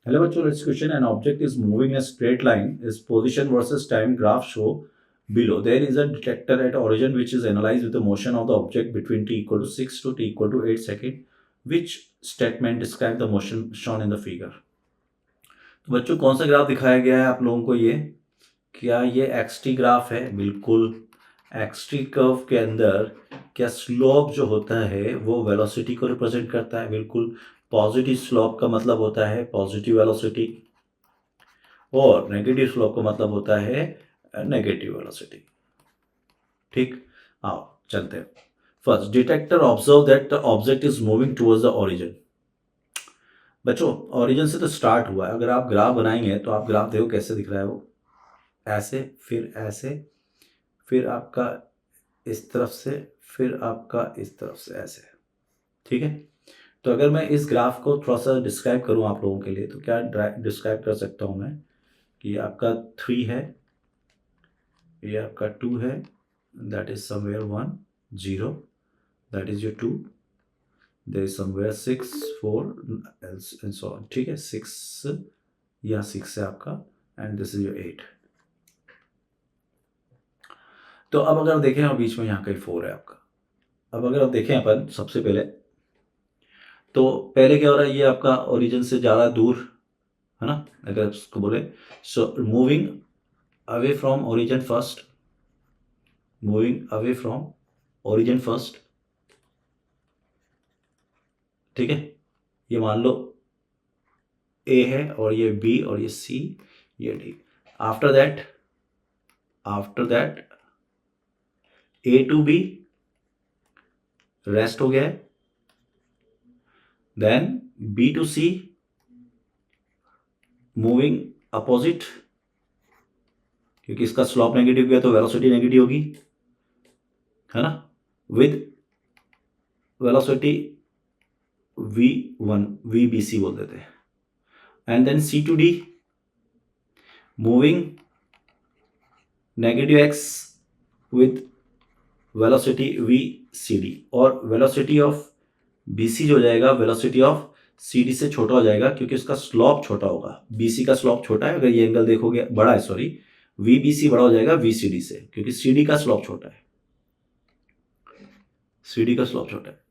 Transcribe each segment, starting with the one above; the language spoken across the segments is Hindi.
Hello बच्चों, let's question. An object is moving in a straight line. Its position versus time graph show below. There is a detector at origin which is analyzed with the motion of the object between t equal to 6 to t equal to 8 second. Which statement describe the motion shown in the figure? तो बच्चों कौन सा ग्राफ दिखाया गया है आप लोगों को? ये क्या ये एक्सटी ग्राफ है? बिल्कुल। एक्सटी कर्व के अंदर क्या स्लोप जो होता है वो वेलोसिटी को रिप्रेजेंट करता है? बिल्कुल। पॉजिटिव स्लोप का मतलब होता है पॉजिटिव वेलोसिटी और नेगेटिव स्लोप का मतलब होता है नेगेटिव वेलोसिटी। ठीक, आओ चलते हैं। First, detector observe that the object is moving towards the origin. बच्चों ओरिजिन से तो स्टार्ट हुआ है। अगर आप ग्राफ बनाएंगे तो आप ग्राफ देखो कैसे दिख रहा है, वो ऐसे, फिर ऐसे, फिर आपका इस तरफ से, फिर आपका इस तरफ से, ऐसे। ठीक है, तो अगर मैं इस ग्राफ को थोड़ा सा डिस्क्राइब करूं आप लोगों के लिए तो क्या डिस्क्राइब कर सकता हूं मैं कि आपका 3 है, ये आपका 2 है, that is somewhere 1 0, that is your 2, there is somewhere 6 4 and so on. ठीक है, 6 या 6 है आपका एंड दिस इज योर 8। तो अब अगर देखें और बीच में यहाँ कहीं 4 है आपका। अब अगर आप देखें अपन सबसे पहले तो पहले क्या हो रहा है, ये आपका ओरिजिन से ज़्यादा दूर है ना, अगर उसको बोले so moving away from origin first, moving away from origin first. ठीक है, ये मान लो ए है और ये बी और ये सी, ये D. After that A to B rest हो गया है, then B to C moving opposite, क्योंकि इसका स्लोप नेगेटिव गया तो वेलोसिटी नेगेटिव होगी, है ना, विद वेलोसिटी v1 vbc बोल देते हैं। And then C to D moving negative x with velocity vcd, और वेलोसिटी ऑफ bc जो हो जाएगा वेलोसिटी ऑफ cd से छोटा हो जाएगा क्योंकि उसका स्लोप छोटा होगा। bc का स्लोप छोटा है, अगर ये एंगल देखोगे बड़ा है, सॉरी vbc बड़ा हो जाएगा vcd से क्योंकि cd का स्लोप छोटा है, cd का स्लोप छोटा है।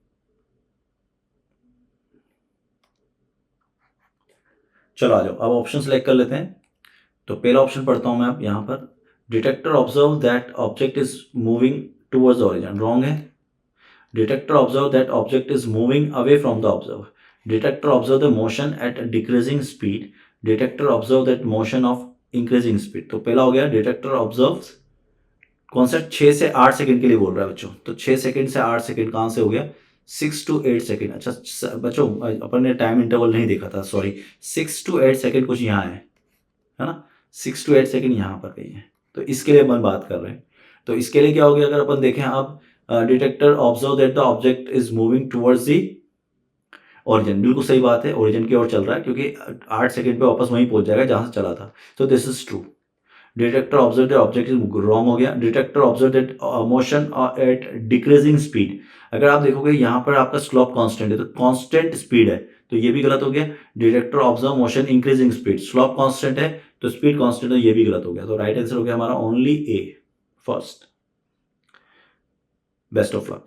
चलो आ जाओ, अब ऑप्शन सेलेक्ट कर लेते हैं। तो पहला ऑप्शन पढ़ता हूं मैं अब यहाँ पर, detector observe that object is moving towards origin, wrong है। Detector observe that object is moving away from the observe. Detector observe the motion at decreasing speed. Detector observe that motion of increasing speed. तो पहला हो गया डिटेक्टर ऑब्जर्व, कौन सा 6 से 8 सेकंड के लिए बोल रहा है बच्चों, तो 6 सेकंड से 8 सेकंड कहाँ से हो गया, 6 to 8 सेकंड। अच्छा बच्चों अपन ने टाइम इंटरवल नहीं देखा था, सॉरी, 6 to 8 सेकंड कुछ यहाँ है ना, 6 to 8 सेकंड यहाँ पर कहीं है, तो इसके लिए अपन बात कर रहे हैं। तो इसके लिए क्या हो गया, अगर अपन देखें अब detector observe that the object is moving towards the origin, बिल्कुल सही बात है, ओरिजिन की ओर चल रहा है क्योंकि 8 सेकंड पे वापस वहीं पहुंच जाएगा जहां से चला था, तो this is true. Detector observe that object is wrong हो गया। Detector observe that motion at decreasing speed, अगर आप देखोगे यहाँ पर आपका स्लोप कांस्टेंट है तो कांस्टेंट स्पीड है, तो ये भी गलत हो गया। Detector observe motion increasing speed, slope constant है तो स्पीड कांस्टेंट है, ये भी गलत हो गया। तो राइट आंसर हो गया हमारा only A, first. Best of luck.